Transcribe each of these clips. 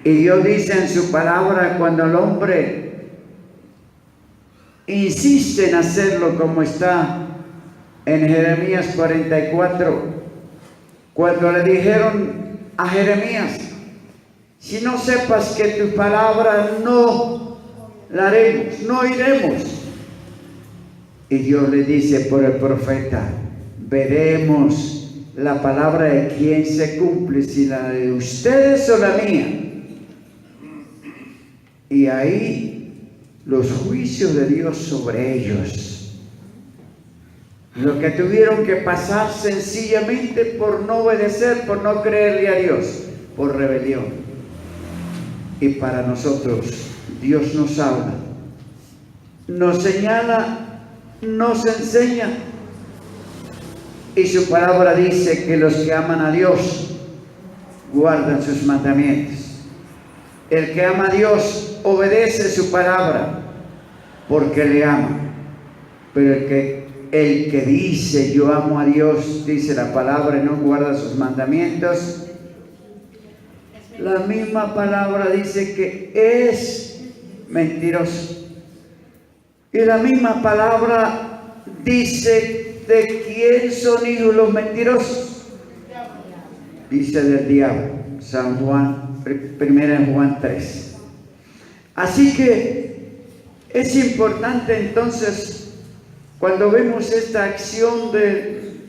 Y Dios dice en su palabra, cuando el hombre insiste en hacerlo, como está en Jeremías 44, cuando le dijeron a Jeremías: si no sepas que tu palabra no la haremos, no iremos. Y Dios le dice por el profeta: veremos la palabra de quién se cumple, si la de ustedes o la mía. Y ahí los juicios de Dios sobre ellos, lo que tuvieron que pasar sencillamente por no obedecer, por no creerle a Dios, por rebelión. Y para nosotros Dios nos habla, nos señala, nos enseña, y su palabra dice que los que aman a Dios guardan sus mandamientos. El que ama a Dios obedece su palabra porque le ama. Pero el que dice yo amo a Dios, dice la palabra, y no guarda sus mandamientos, la misma palabra dice que es mentiroso. Y la misma palabra dice de quién son hijos los mentirosos. Dice del diablo, San Juan, primera en Juan 3. Así que es importante entonces, cuando vemos esta acción de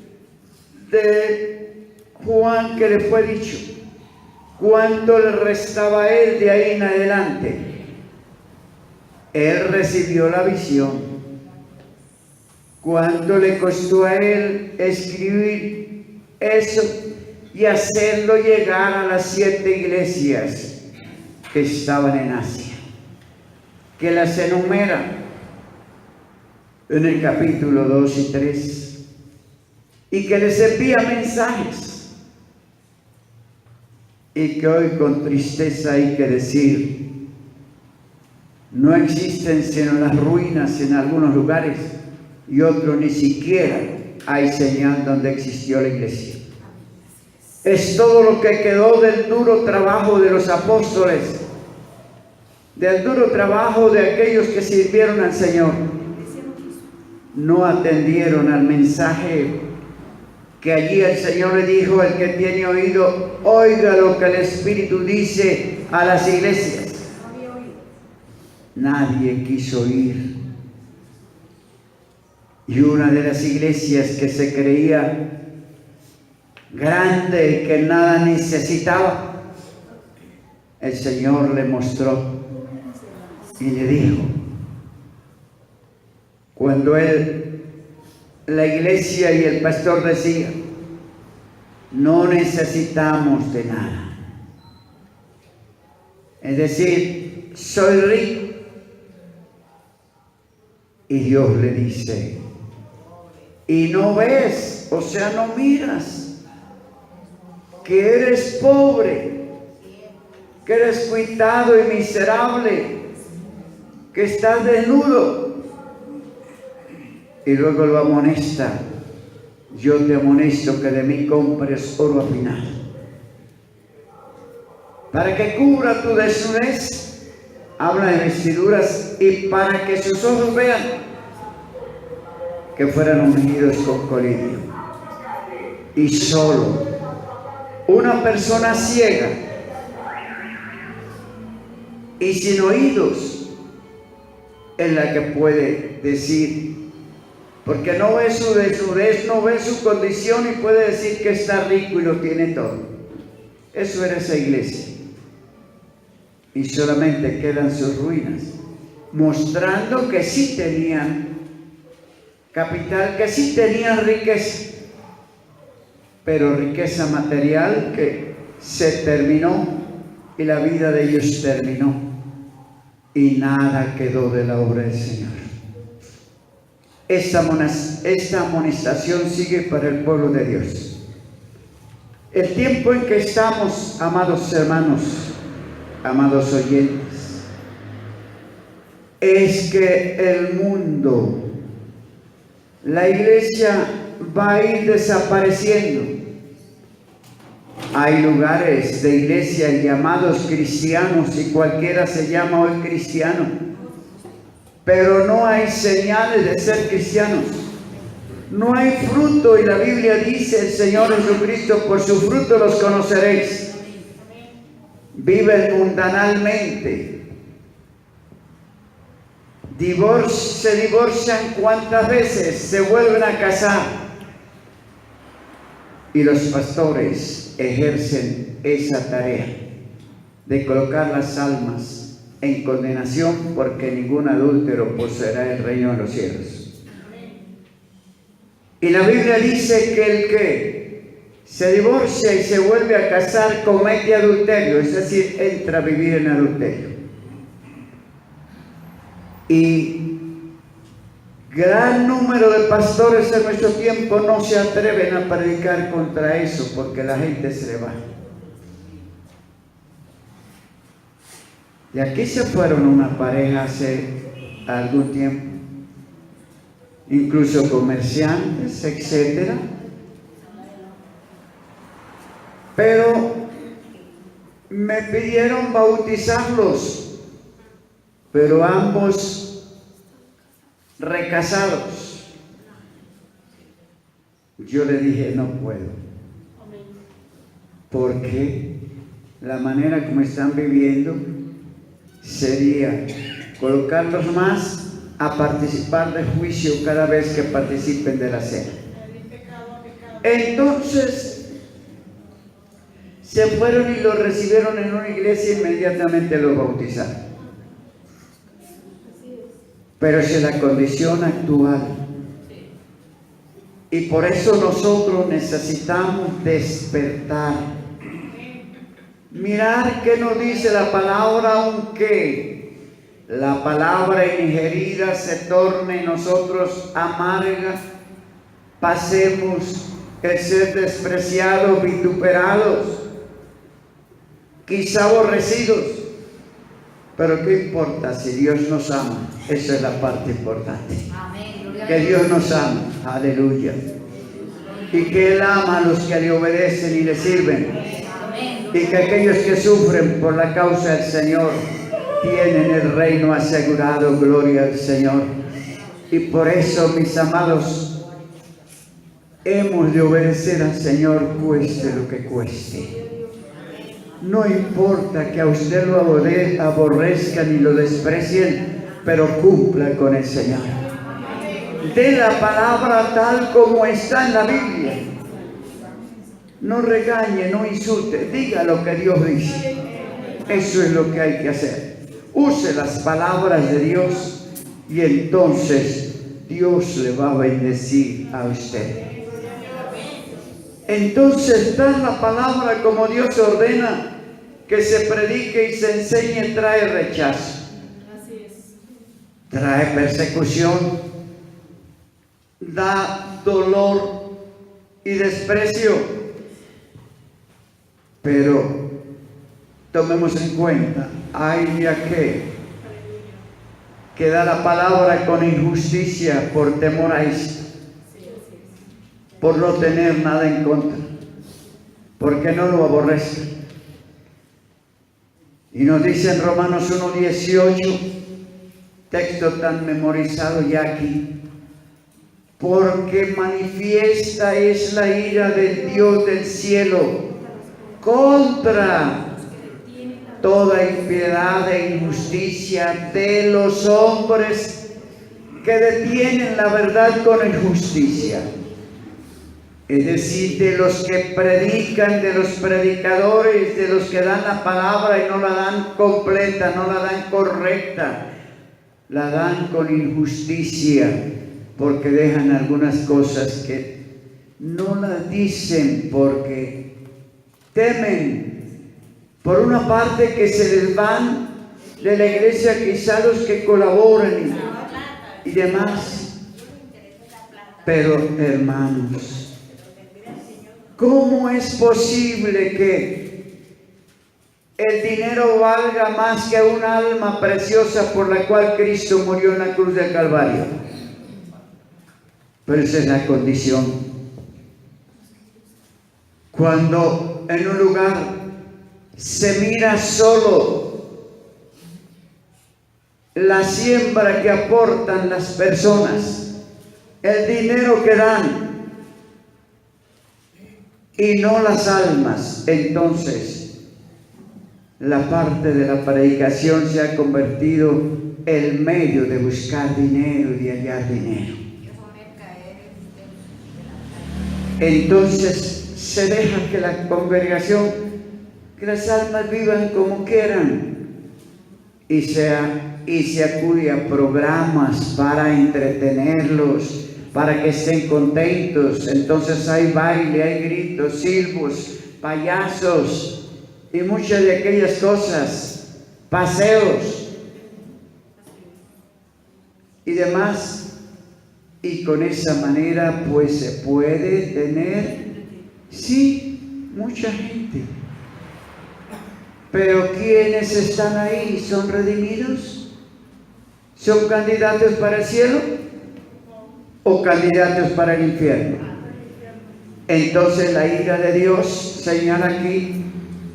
Juan, que le fue dicho cuánto le restaba a él de ahí en adelante. Él recibió la visión. Cuánto le costó a él escribir eso y hacerlo llegar a las 7 iglesias que estaban en Asia, que las enumera en el capítulo 2 y 3, y que les envía mensajes, y que hoy con tristeza hay que decir, no existen sino las ruinas en algunos lugares, y otros ni siquiera hay señal donde existió la iglesia. Es todo lo que quedó del duro trabajo de los apóstoles, del duro trabajo de aquellos que sirvieron al Señor. No atendieron al mensaje que allí el Señor le dijo: el que tiene oído, oiga lo que el Espíritu dice a las iglesias. Nadie quiso oír. Y una de las iglesias que se creía grande y que nada necesitaba, el Señor le mostró y le dijo, cuando la iglesia y el pastor decía: no necesitamos de nada, es decir, soy rico, y Dios le dice: y no ves, o sea, no miras que eres pobre, que eres cuitado y miserable, que estás desnudo. Y luego lo amonesta: yo te amonesto que de mí compres oro afinado, para que cubra tu desnudez, habla de vestiduras, y para que sus ojos vean, que fueran ungidos con colirio. Y solo una persona ciega y sin oídos es la que puede decir, porque no ve su desnudez, no ve su condición, y puede decir que está rico y lo tiene todo. Eso era esa iglesia. Y solamente quedan sus ruinas, mostrando que sí tenían capital, que sí tenían riqueza, pero riqueza material que se terminó y la vida de ellos terminó y nada quedó de la obra del Señor. Esta amonestación sigue para el pueblo de Dios. El tiempo en que estamos, amados hermanos, amados oyentes, es que el mundo, la iglesia va a ir desapareciendo. Hay lugares de iglesias llamados cristianos y cualquiera se llama hoy cristiano, pero no hay señales de ser cristianos. No hay fruto y la Biblia dice el Señor Jesucristo, por su fruto los conoceréis. Viven mundanalmente. Se divorcian cuántas veces, se vuelven a casar. Y los pastores ejercen esa tarea de colocar las almas en condenación, porque ningún adúltero poseerá el reino de los cielos. Y la Biblia dice que el que se divorcia y se vuelve a casar comete adulterio, es decir, entra a vivir en adulterio. Y gran número de pastores en nuestro tiempo no se atreven a predicar contra eso porque la gente se le va. Y aquí se fueron una pareja hace algún tiempo, incluso comerciantes, etcétera. Pero me pidieron bautizarlos, pero ambos recasados. Yo le dije, no puedo, porque la manera como están viviendo sería colocarlos más a participar del juicio cada vez que participen de la cena. Entonces se fueron y los recibieron en una iglesia y inmediatamente los bautizaron. Pero esa es la condición actual. Y por eso nosotros necesitamos despertar. Mirar qué nos dice la palabra, aunque la palabra ingerida se torne en nosotros amarga, pasemos el ser despreciados, vituperados, quizá aborrecidos. Pero ¿qué importa si Dios nos ama? Esa es la parte importante. Amén. Que Dios nos ama. Aleluya. Y que Él ama a los que le obedecen y le sirven. Amén. Y que aquellos que sufren por la causa del Señor tienen el reino asegurado. Gloria al Señor. Y por eso, mis amados, hemos de obedecer al Señor, cueste lo que cueste. No importa que a usted lo aborrezcan y lo desprecien, pero cumpla con el Señor. De la palabra tal como está en la Biblia. No regañe, no insulte, diga lo que Dios dice. Eso es lo que hay que hacer. Use las palabras de Dios y entonces Dios le va a bendecir a usted. Entonces, dar la palabra como Dios ordena, que se predique y se enseñe, trae rechazo. Así es. Trae persecución, da dolor y desprecio. Pero tomemos en cuenta, hay de aquel que da la palabra con injusticia por temor a esto, por no tener nada en contra, porque no lo aborrece. Y nos dice en Romanos 1:18, texto tan memorizado ya aquí, porque manifiesta es la ira del Dios del cielo contra toda impiedad e injusticia de los hombres que detienen la verdad con injusticia. Es decir, de los que predican, de los predicadores, de los que dan la palabra y no la dan completa, no la dan correcta, la dan con injusticia, porque dejan algunas cosas que no las dicen porque temen, por una parte, que se les van de la iglesia quizá los que colaboran y demás. Pero hermanos, ¿cómo es posible que el dinero valga más que un alma preciosa por la cual Cristo murió en la cruz del Calvario? Pero esa es la condición. Cuando en un lugar se mira solo la siembra que aportan las personas, el dinero que dan, y no las almas, entonces la parte de la predicación se ha convertido en el medio de buscar dinero y de hallar dinero. Entonces se deja que la congregación, que las almas vivan como quieran, y se acude a programas para entretenerlos, para que estén contentos. Entonces hay baile, hay gritos, silbos, payasos y muchas de aquellas cosas, paseos y demás. Y con esa manera pues se puede tener, sí, mucha gente. Pero ¿quiénes están ahí? ¿Son redimidos? ¿Son candidatos para el cielo o candidatos para el infierno? Entonces la ira de Dios señala aquí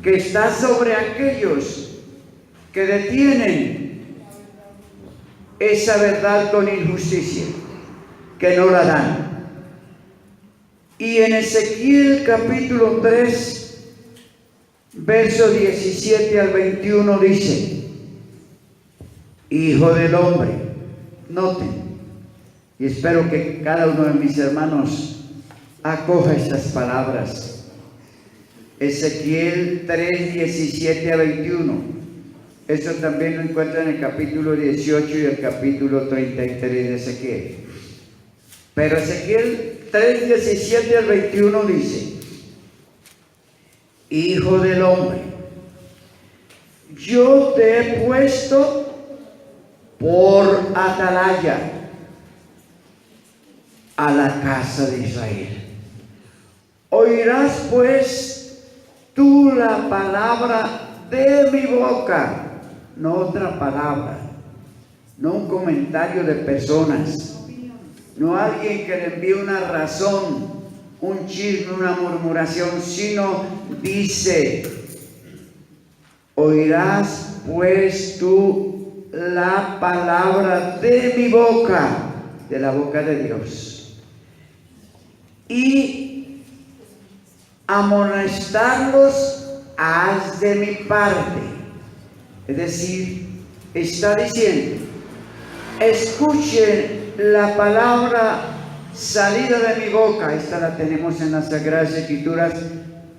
que está sobre aquellos que detienen esa verdad con injusticia, que no la dan. Y en Ezequiel capítulo 3, verso 17 al 21 dice: Hijo del hombre, noten, y espero que cada uno de mis hermanos acoja estas palabras. Ezequiel 3, 17 a 21. Eso también lo encuentran en el capítulo 18 y el capítulo 33 de Ezequiel. Pero Ezequiel 3, 17 al 21 dice: Hijo del hombre, yo te he puesto por atalaya a la casa de Israel. Oirás pues tú la palabra de mi boca, no otra palabra, no un comentario de personas, no alguien que le envíe una razón, un chisme, una murmuración, sino dice: oirás pues tú la palabra de mi boca, de la boca de Dios, y amonestarlos haz de mi parte. Es decir, está diciendo: escuchen la palabra salida de mi boca. Esta la tenemos en las Sagradas Escrituras,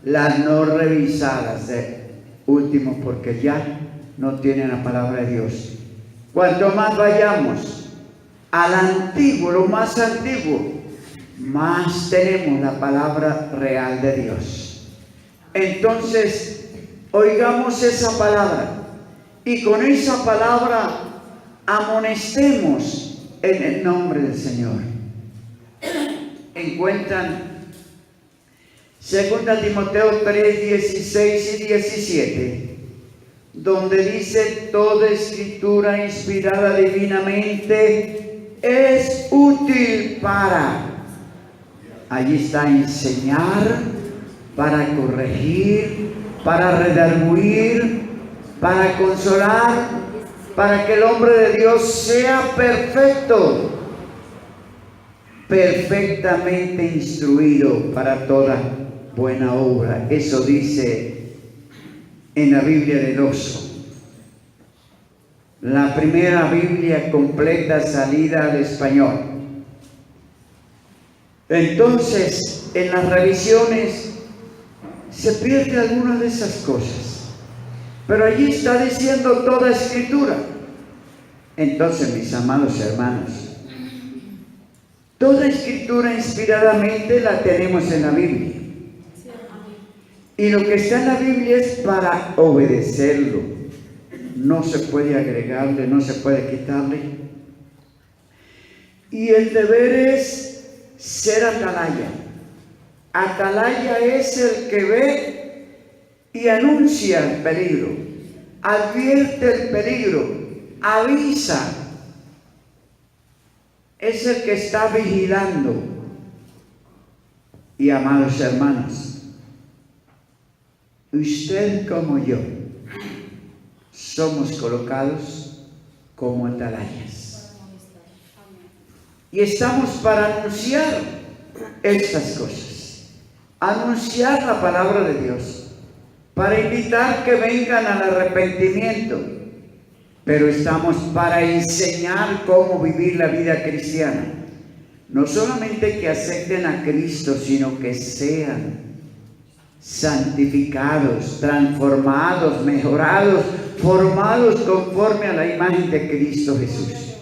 las no revisadas de último, porque ya no tienen la palabra de Dios. Cuanto más vayamos al antiguo, lo más antiguo, más tenemos la palabra real de Dios. Entonces, oigamos esa palabra y con esa palabra amonestemos en el nombre del Señor. Encuentran 2 Timoteo 3, 16 y 17, donde dice: toda escritura inspirada divinamente es útil para, allí está, enseñar, para corregir, para redarguir, para consolar, para que el hombre de Dios sea perfecto, perfectamente instruido para toda buena obra. Eso dice en la Biblia del Oso, la primera Biblia completa salida al español. Entonces, en las revisiones se pierde alguna de esas cosas, pero allí está diciendo toda escritura. Entonces, mis amados hermanos, toda escritura inspiradamente la tenemos en la Biblia. Y lo que está en la Biblia es para obedecerlo. No se puede agregarle, no se puede quitarle. Y el deber es ser atalaya. Atalaya es el que ve y anuncia el peligro, advierte el peligro, avisa. Es el que está vigilando. Y amados hermanos, usted como yo somos colocados como atalayas. Y estamos para anunciar estas cosas, anunciar la palabra de Dios, para invitar que vengan al arrepentimiento, pero estamos para enseñar cómo vivir la vida cristiana. No solamente que acepten a Cristo, sino que sean santificados, transformados, mejorados, formados conforme a la imagen de Cristo Jesús.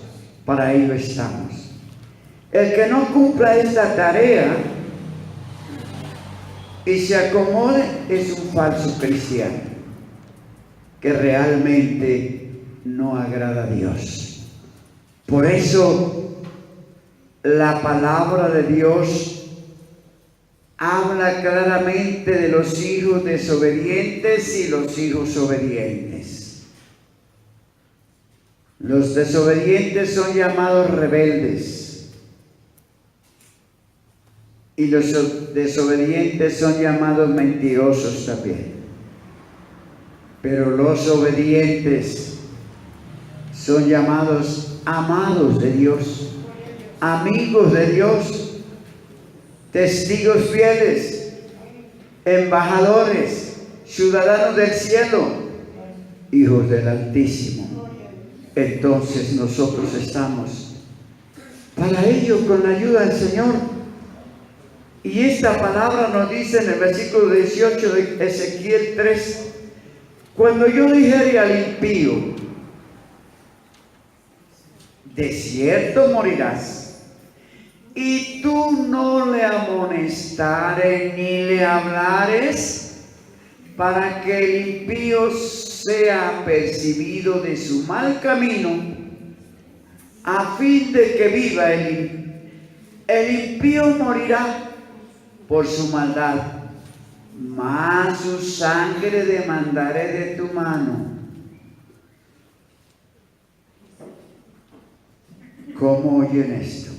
Para ello estamos. El que no cumpla esta tarea y se acomode es un falso cristiano que realmente no agrada a Dios. Por eso la palabra de Dios habla claramente de los hijos desobedientes y los hijos obedientes. Los desobedientes son llamados rebeldes y los desobedientes son llamados mentirosos también. Pero los obedientes son llamados amados de Dios, amigos de Dios, testigos fieles, embajadores, ciudadanos del cielo, hijos del Altísimo. Entonces nosotros estamos para ello con la ayuda del Señor. Y esta palabra nos dice en el versículo 18 de Ezequiel 3, cuando yo dijere al impío, de cierto morirás, y tú no le amonestares ni le hablares, para que el impío sea apercibido de su mal camino, a fin de que viva el impío morirá por su maldad, mas su sangre demandaré de tu mano. ¿Cómo oyen esto?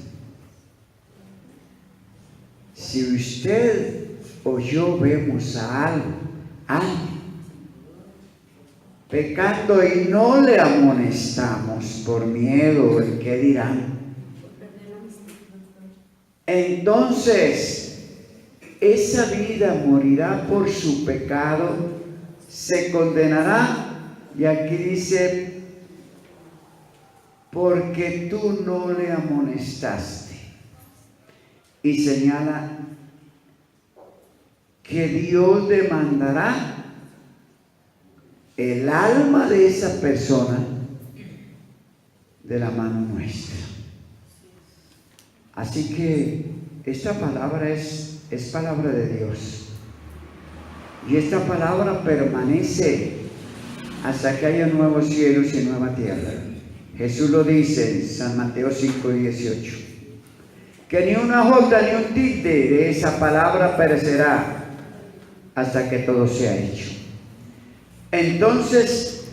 Si usted o yo vemos a alguien pecando y no le amonestamos por miedo al que dirán, entonces esa vida morirá por su pecado, se condenará, y aquí dice, porque tú no le amonestaste. Y señala que Dios demandará el alma de esa persona de la mano nuestra. Así que esta palabra es palabra de Dios. Y esta palabra permanece hasta que haya nuevos cielos y nueva tierra. Jesús lo dice en San Mateo 5:18, que ni una jota ni un tilde de esa palabra perecerá hasta que todo sea hecho. Entonces,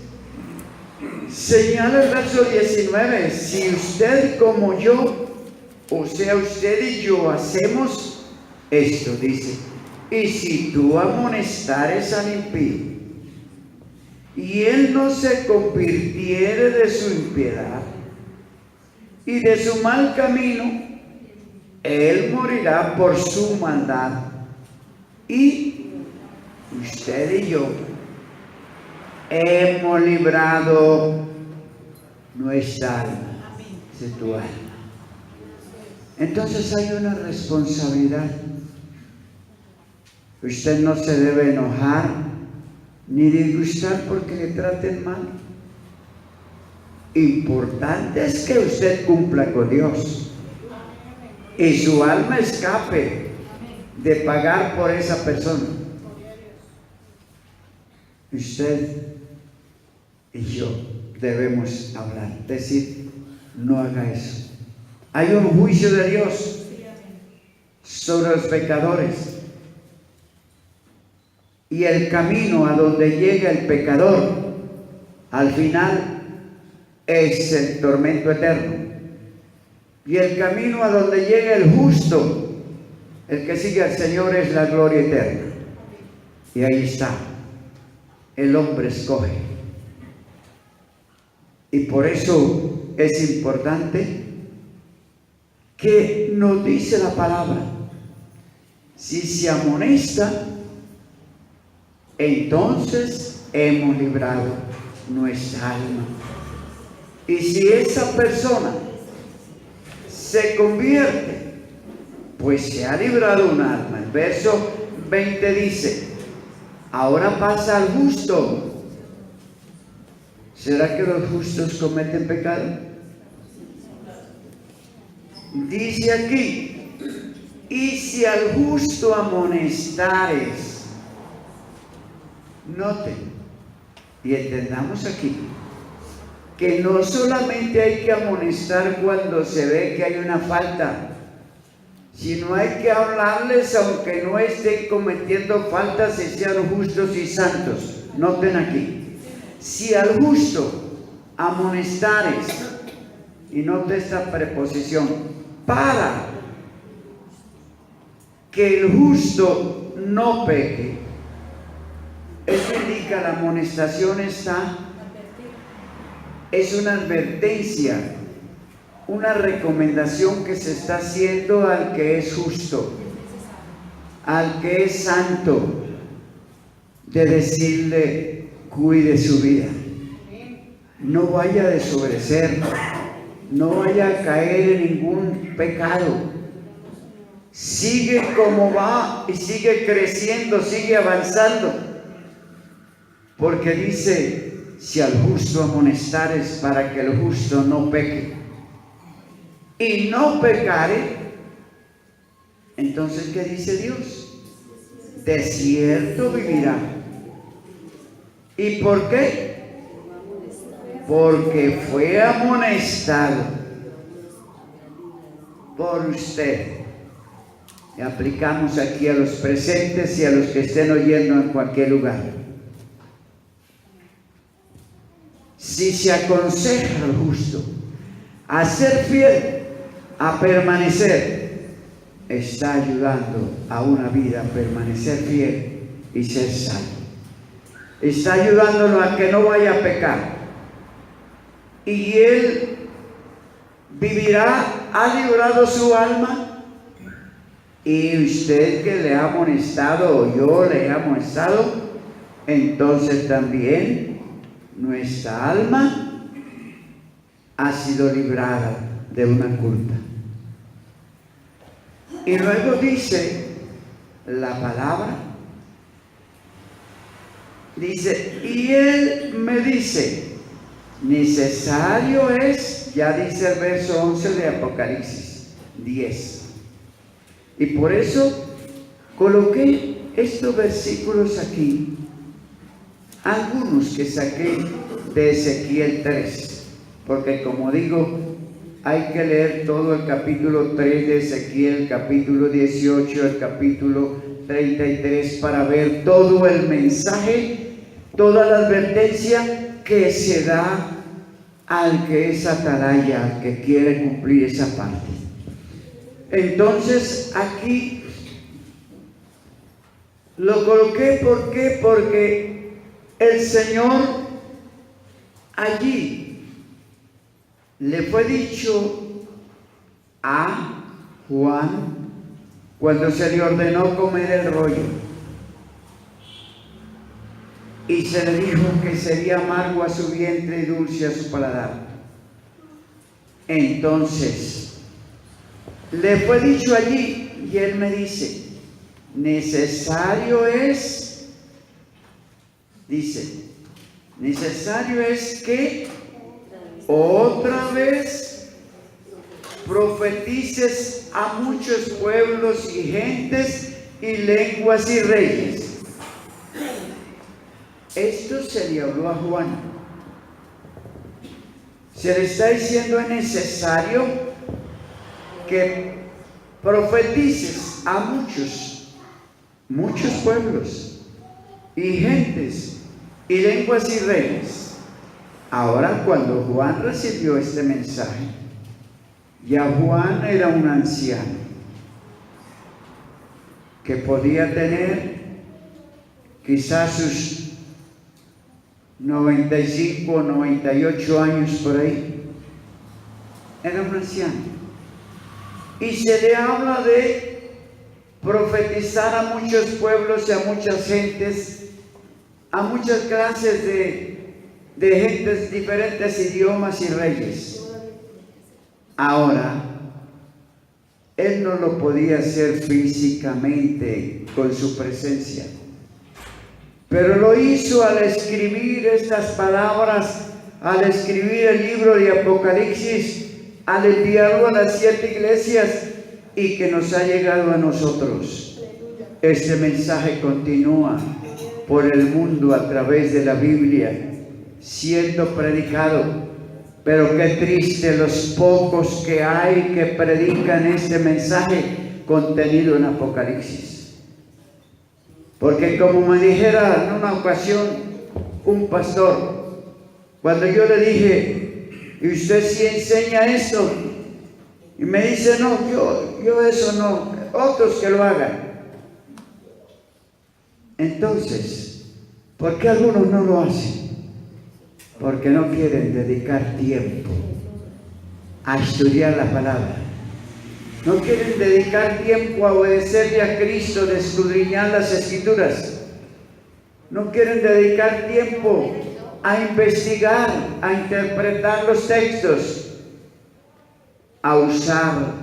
señala el verso 19, si usted como yo, o sea usted y yo, hacemos esto, dice, y si tú amonestares al impío, y él no se convirtiere de su impiedad y de su mal camino, él morirá por su maldad, y usted y yo hemos librado nuestra alma de tu alma. Entonces hay una responsabilidad. Usted no se debe enojar ni disgustar porque le traten mal. Importante es que usted cumpla con Dios y su alma escape de pagar por esa persona. Usted y yo debemos hablar, decir, no haga eso. Hay un juicio de Dios sobre los pecadores. Y el camino a donde llega el pecador, al final, es el tormento eterno. Y el camino a donde llega el justo, el que sigue al Señor, es la gloria eterna. Y ahí está. el hombre escoge. Y por eso es importante que nos dice la palabra: si se amonesta, entonces hemos librado nuestra alma. Y si esa persona se convierte, pues se ha librado un alma. El verso 20 dice: ahora pasa al justo. ¿Será que los justos cometen pecado? Dice aquí: y si al justo amonestares. Noten y entendamos aquí que no solamente hay que amonestar cuando se ve que hay una falta, sino hay que hablarles aunque no estén cometiendo faltas y sean justos y santos. Noten aquí: si al justo amonestares, y note esta preposición, para que el justo no peque. Eso indica, la amonestación es una advertencia, una recomendación que se está haciendo al que es justo, al que es santo, de decirle: cuide su vida, no vaya a desobedecer, no vaya a caer en ningún pecado, sigue como va y sigue creciendo, sigue avanzando, porque dice: si al justo amonestares, para que el justo no peque. Y no pecare, entonces ¿qué dice Dios? De cierto vivirá. ¿Y por qué? Porque fue amonestado por usted. Y aplicamos aquí a los presentes y a los que estén oyendo en cualquier lugar. Si se aconseja al justo a ser fiel, a permanecer, está ayudando a una vida a permanecer fiel y ser salvo. Está ayudándolo a que no vaya a pecar. Y él vivirá, ha librado su alma. Y usted que le ha amonestado, o yo le he amonestado, entonces también nuestra alma ha sido librada de una culpa. Y luego dice la palabra, dice: y él me dice, necesario es, ya dice el verso 11 de Apocalipsis 10. Y por eso coloqué estos versículos aquí, algunos que saqué de Ezequiel 3, porque como digo, hay que leer todo el capítulo 3 de Ezequiel, el capítulo 18, el capítulo 33, para ver todo el mensaje, toda la advertencia que se da al que es atalaya, al que quiere cumplir esa parte. Entonces aquí lo coloqué, ¿por qué? Porque el Señor allí le fue dicho a Juan, cuando se le ordenó comer el rollo, y se le dijo que sería amargo a su vientre y dulce a su paladar. Entonces le fue dicho allí, y él me dice: necesario es, dice, necesario es que otra vez profetices a muchos pueblos y gentes y lenguas y reyes. Esto se le habló a Juan. Se le está diciendo: es necesario que profetices a muchos pueblos y gentes y lenguas y reyes. Ahora, cuando Juan recibió este mensaje, ya Juan era un anciano que podía tener quizás sus 95, 98 años por ahí. Era un anciano. Y se le habla de profetizar a muchos pueblos y a muchas gentes, a muchas clases de gentes, diferentes idiomas y reyes. Ahora, él no lo podía hacer físicamente con su presencia, pero lo hizo al escribir estas palabras, al escribir el libro de Apocalipsis, al enviarlo a las 7 iglesias y que nos ha llegado a nosotros. Este mensaje continúa por el mundo a través de la Biblia, siendo predicado. Pero qué triste los pocos que hay que predican este mensaje contenido en Apocalipsis. Porque como me dijera en una ocasión un pastor, cuando yo le dije, ¿y usted sí enseña esto? Y me dice, no, yo eso no, otros que lo hagan. Entonces, ¿por qué algunos no lo hacen? Porque no quieren dedicar tiempo a estudiar la palabra. No quieren dedicar tiempo a obedecerle a Cristo, de escudriñar las Escrituras. No quieren dedicar tiempo a investigar, a interpretar los textos, a usar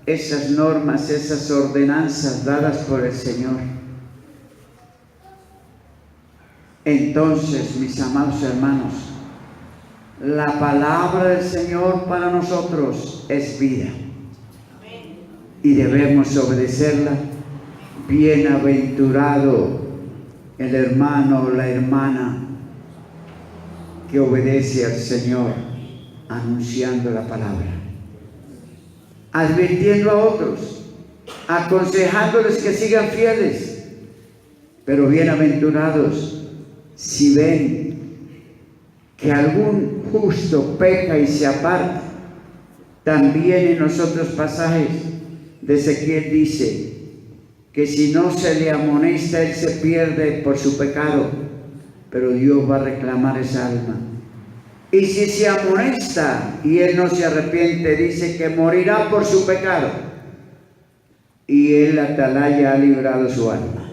esas normas, esas ordenanzas dadas por el Señor. Entonces, mis amados hermanos, la palabra del Señor para nosotros es vida y debemos obedecerla. Bienaventurado el hermano o la hermana que obedece al Señor anunciando la palabra, advirtiendo a otros, aconsejándoles que sigan fieles. Pero bienaventurados si ven que algún justo peca y se aparta. También en los otros pasajes de Ezequiel dice que si no se le amonesta, él se pierde por su pecado, pero Dios va a reclamar esa alma. Y si se amonesta y él no se arrepiente, dice que morirá por su pecado, y el atalaya ha librado su alma.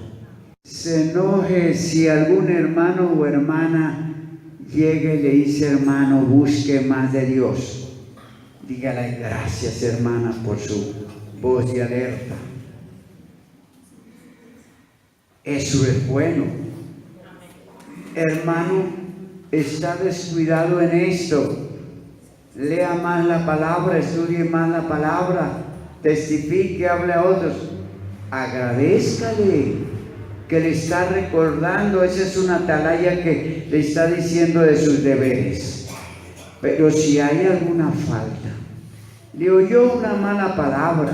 Se enoje si algún hermano o hermana llega y le dice, hermano, busque más de Dios. Dígale, gracias hermana por su voz de alerta. Eso es bueno. Hermano, está descuidado en esto. Lea más la palabra, estudie más la palabra, testifique, hable a otros. Agradézcale que le está recordando. Esa es una atalaya que le está diciendo de sus deberes. Pero si hay alguna falta, le oyó una mala palabra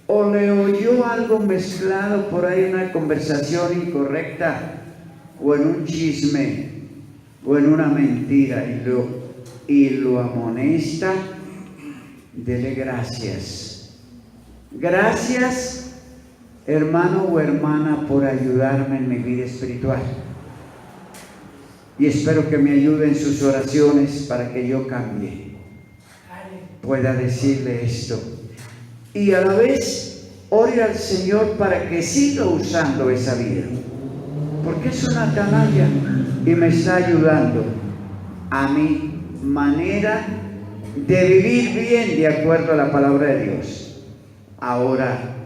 o le oyó algo mezclado por ahí, una conversación incorrecta, o en un chisme, o en una mentira, y lo amonesta, dele gracias. Gracias, hermano o hermana, por ayudarme en mi vida espiritual. Y espero que me ayude en sus oraciones para que yo cambie. Pueda decirle esto. Y a la vez, ore al Señor para que siga usando esa vida. Porque es una atalaya y me está ayudando a mi manera de vivir bien de acuerdo a la palabra de Dios. Ahora,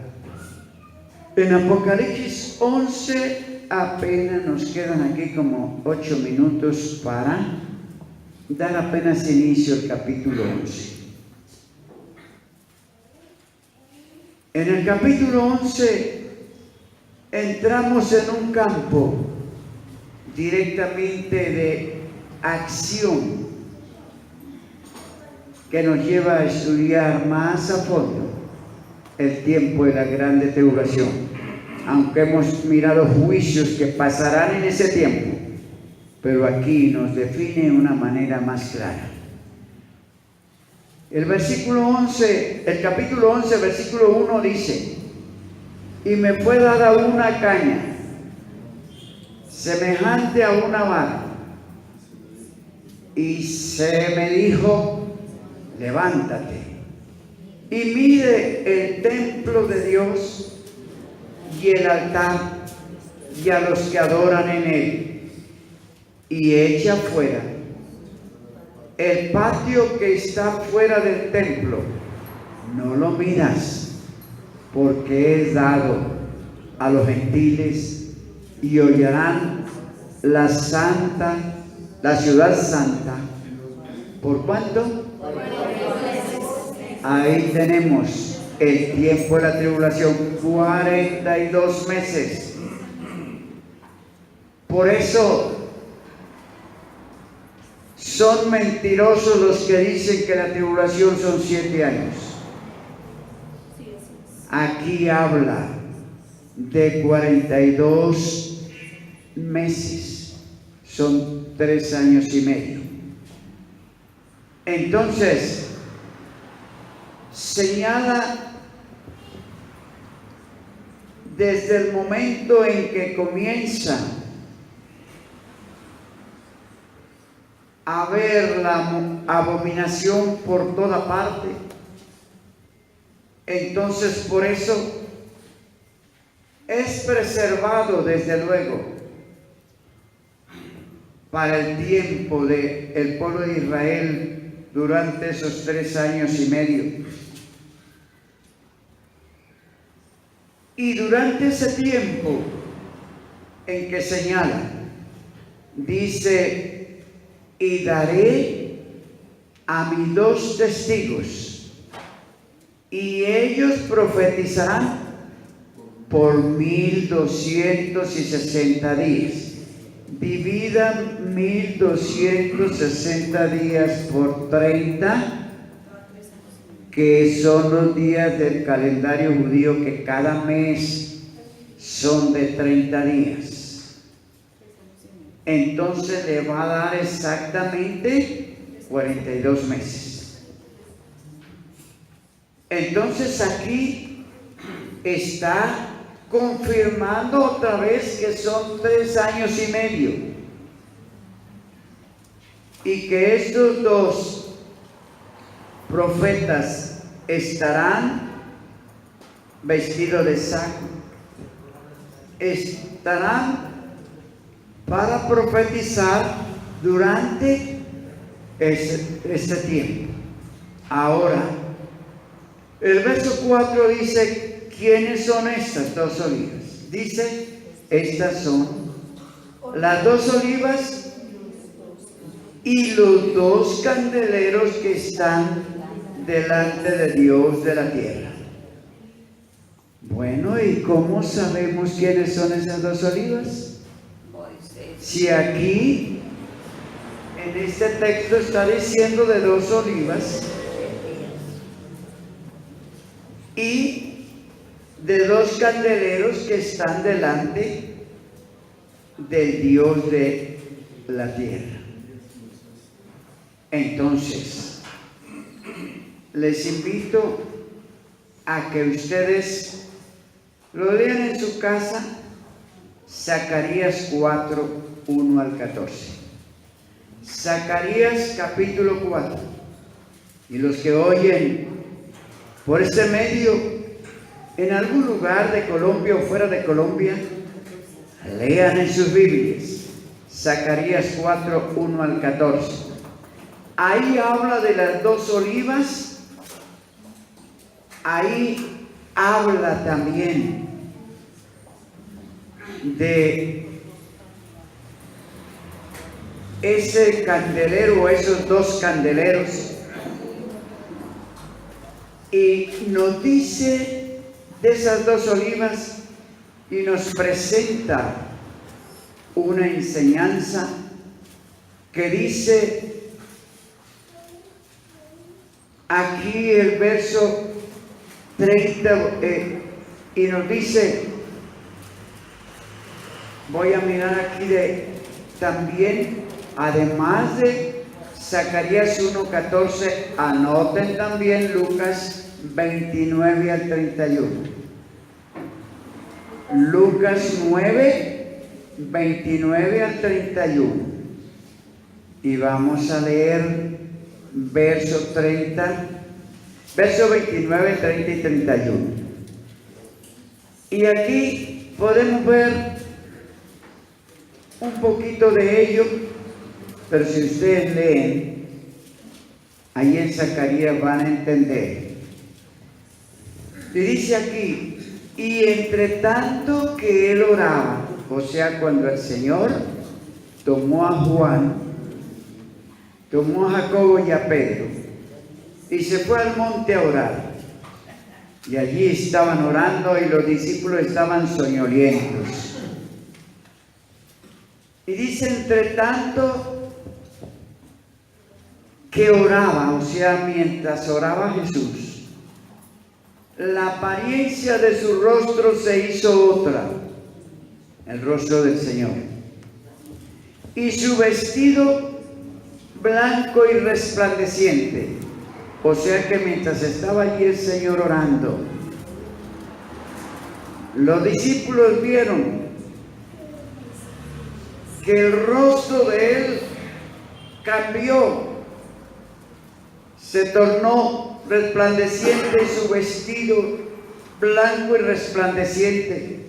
en Apocalipsis 11 apenas nos quedan aquí como 8 minutos para dar apenas inicio al capítulo 11. En el capítulo 11 entramos en un campo directamente de acción que nos lleva a estudiar más a fondo el tiempo de la grande tribulación, aunque hemos mirado juicios que pasarán en ese tiempo, pero aquí nos define de una manera más clara. El capítulo 11, versículo 1 dice: y me fue dada una caña semejante a una vara, y se me dijo, levántate y mide el templo de Dios y el altar y a los que adoran en él, y echa fuera el patio que está fuera del templo. No lo midas, porque es dado a los gentiles, y hollarán la ciudad santa. ¿Por cuánto? Ahí tenemos el tiempo de la tribulación, 42 meses. Por eso son mentirosos los que dicen que la tribulación son 7 años. Aquí habla de 42 meses, son 3 años y medio. Entonces, señala desde el momento en que comienza a ver la abominación por toda parte. Entonces, por eso es preservado desde luego para el tiempo del pueblo de Israel durante esos 3 años y medio. Y durante ese tiempo en que señala, dice, y daré a mis 2 testigos, y ellos profetizarán por 1260 días. Dividan 1260 días por 30, que son los días del calendario judío, que cada mes son de 30 días. Entonces le va a dar exactamente 42 meses. Entonces aquí está confirmando otra vez que son 3 años y medio, y que estos 2 profetas estarán vestidos de saco, estarán para profetizar durante este tiempo. Ahora, el verso 4 dice, ¿quiénes son estas 2 olivas? Dice, estas son las 2 olivas y los 2 candeleros que están delante de Dios de la tierra. Bueno, ¿y cómo sabemos quiénes son esas 2 olivas? Si aquí, en este texto, está diciendo de 2 olivas y de 2 candeleros que están delante del Dios de la tierra. Entonces, les invito a que ustedes lo lean en su casa, Zacarías 4, 1 al 14. Zacarías capítulo 4. Y los que oyen por este medio en algún lugar de Colombia o fuera de Colombia, lean en sus Biblias Zacarías 4, 1 al 14. Ahí habla de las 2 olivas. Ahí habla también de ese candelero, esos 2 candeleros, y nos dice de esas 2 olivas y nos presenta una enseñanza que dice aquí el verso 30, y nos dice, voy a mirar aquí también, además de Zacarías 1:14, anoten también Lucas 29 al 31. Lucas 9, 29 al 31. y vamos a leer verso 29, 30 y 31. Y aquí podemos ver un poquito de ello, pero si ustedes leen, ahí en Zacarías van a entender. Y dice aquí, y entre tanto que él oraba, o sea, cuando el Señor tomó a Juan, tomó a Jacobo y a Pedro, y se fue al monte a orar. Y allí estaban orando y los discípulos estaban soñolientos. Y dice, entre tanto que oraba, o sea, mientras oraba Jesús, la apariencia de su rostro se hizo otra, el rostro del Señor. Y su vestido blanco y resplandeciente. O sea que mientras estaba allí el Señor orando, los discípulos vieron que el rostro de él cambió, se tornó resplandeciente, su vestido blanco y resplandeciente.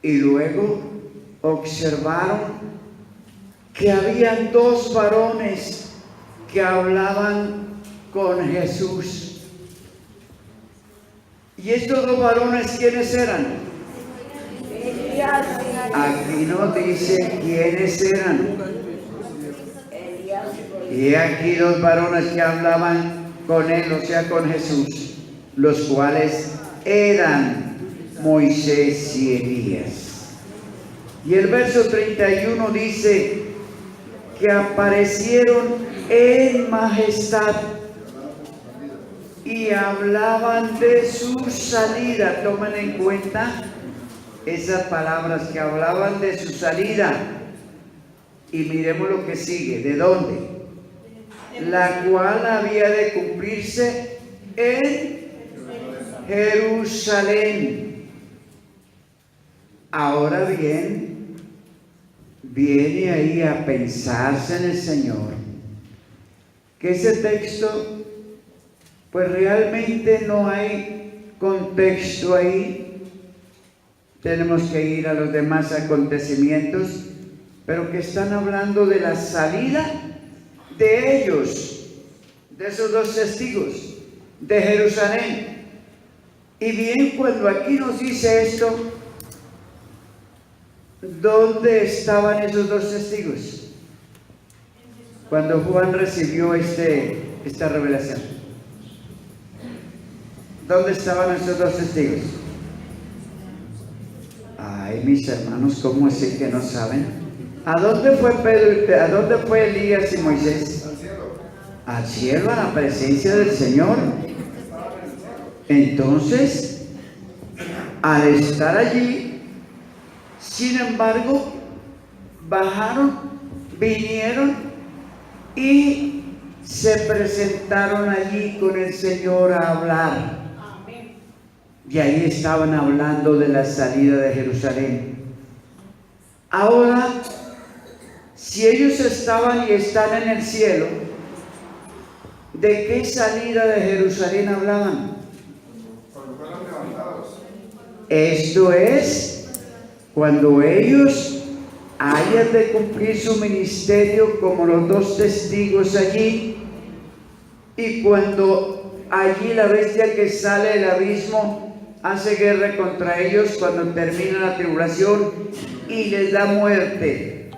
Y luego observaron que había dos varones que hablaban con Jesús. ¿Y estos dos varones quiénes eran? Aquí no dice quiénes eran. Y aquí dos varones que hablaban con él, o sea, con Jesús, los cuales eran Moisés y Elías. Y el verso 31 dice que aparecieron en majestad y hablaban de su salida. Tomen en cuenta esas palabras, que hablaban de su salida. Y miremos lo que sigue. ¿De dónde? La cual había de cumplirse en Jerusalén. Ahora bien, viene ahí a pensarse en el Señor que ese texto, pues realmente no hay contexto ahí. Tenemos que ir a los demás acontecimientos, pero que están hablando de la salida de ellos, de esos dos testigos, de Jerusalén. Y bien, cuando aquí nos dice esto, ¿dónde estaban esos dos testigos? Cuando Juan recibió esta revelación, ¿dónde estaban esos dos testigos? Ay, mis hermanos, ¿cómo así que no saben? ¿A dónde fue Pedro? ¿A dónde fue Elías y Moisés? Al cielo. Al cielo, a la presencia del Señor. Entonces, al estar allí, sin embargo, bajaron, vinieron y se presentaron allí con el Señor a hablar. Y ahí estaban hablando de la salida de Jerusalén. Ahora, si ellos estaban y están en el cielo, ¿de qué salida de Jerusalén hablaban? Cuando fueron levantados. Esto es, cuando ellos hayan de cumplir su ministerio como los dos testigos allí, y cuando allí la bestia que sale del abismo hace guerra contra ellos, cuando termina la tribulación y les da muerte,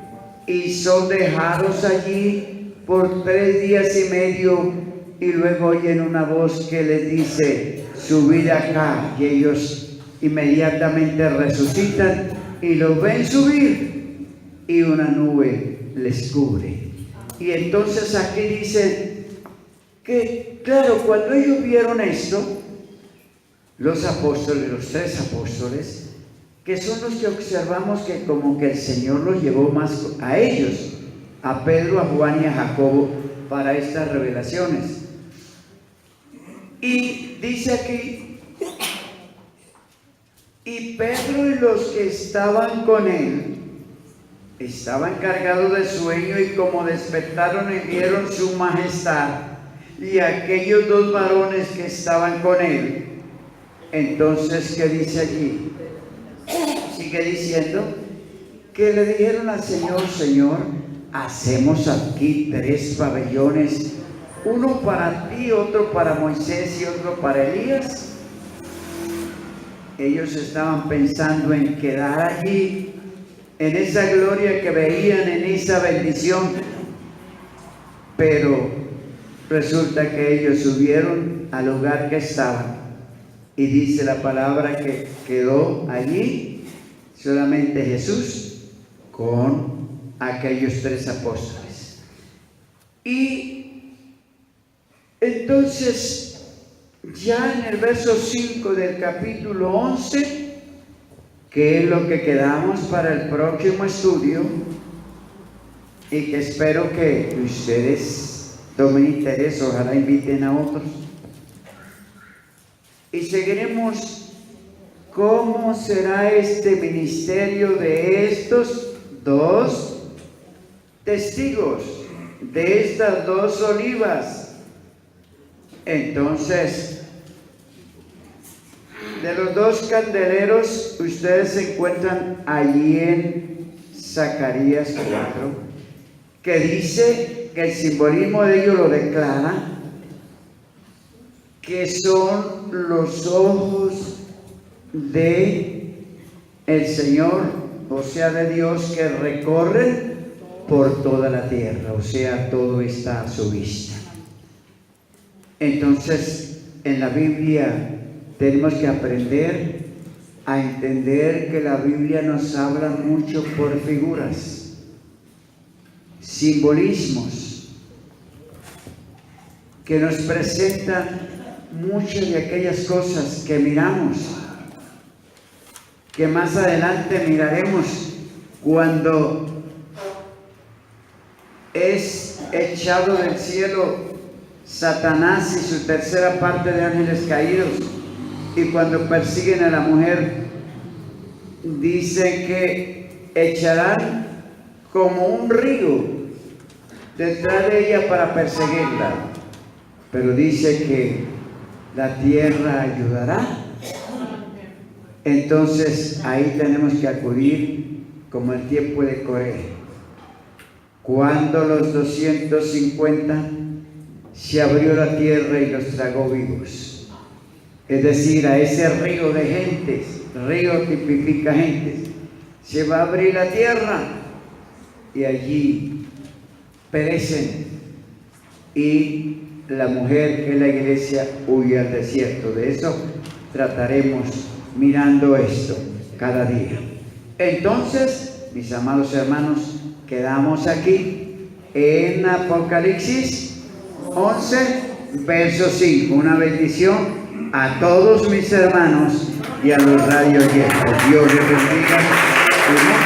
y son dejados allí por 3 días y medio, y luego oyen una voz que les dice: subid acá, y ellos inmediatamente resucitan y los ven subir, y una nube les cubre. Y entonces aquí dice que, claro, cuando ellos vieron esto, los apóstoles, los 3 apóstoles, que son los que observamos que como que el Señor los llevó más a ellos, a Pedro, a Juan y a Jacobo, para estas revelaciones. Y dice aquí, y Pedro y los que estaban con él estaba encargado de sueño y como despertaron y vieron su majestad y aquellos dos varones que estaban con él. Entonces, ¿qué dice allí? Sigue diciendo que le dijeron al Señor: Señor, hacemos aquí 3 pabellones, uno para ti, otro para Moisés y otro para Elías. Ellos estaban pensando en quedar allí, en esa gloria que veían, en esa bendición, pero resulta que ellos subieron al lugar que estaban y dice la palabra que quedó allí solamente Jesús con aquellos 3 apóstoles. Y entonces, ya en el verso 5 del capítulo 11, que es lo que quedamos para el próximo estudio, y que espero que ustedes tomen interés, ojalá inviten a otros, y seguiremos cómo será este ministerio de estos 2 testigos, de estas 2 olivas. Entonces, de los 2 candeleros, ustedes se encuentran allí en Zacarías 4, que dice que el simbolismo de ellos lo declara, que son los ojos de el Señor, o sea, de Dios, que recorren por toda la tierra, o sea, todo está a su vista. Entonces, en la Biblia tenemos que aprender a entender que la Biblia nos habla mucho por figuras, simbolismos, que nos presentan muchas de aquellas cosas que miramos, que más adelante miraremos cuando es echado del cielo Satanás y su tercera parte de ángeles caídos, y cuando persiguen a la mujer, dice que echarán como un río detrás de ella para perseguirla, pero dice que la tierra ayudará. Entonces ahí tenemos que acudir como el tiempo de Coré, cuando los 250 se abrió la tierra y los tragó vivos. Es decir, a ese río de gentes, río tipifica gentes, se va a abrir la tierra y allí perecen, y la mujer, que es la iglesia, huye al desierto. De eso trataremos mirando esto cada día. Entonces, mis amados hermanos, quedamos aquí en Apocalipsis 11, verso 5. Una bendición a todos mis hermanos y a los radioyentes. Dios les bendiga.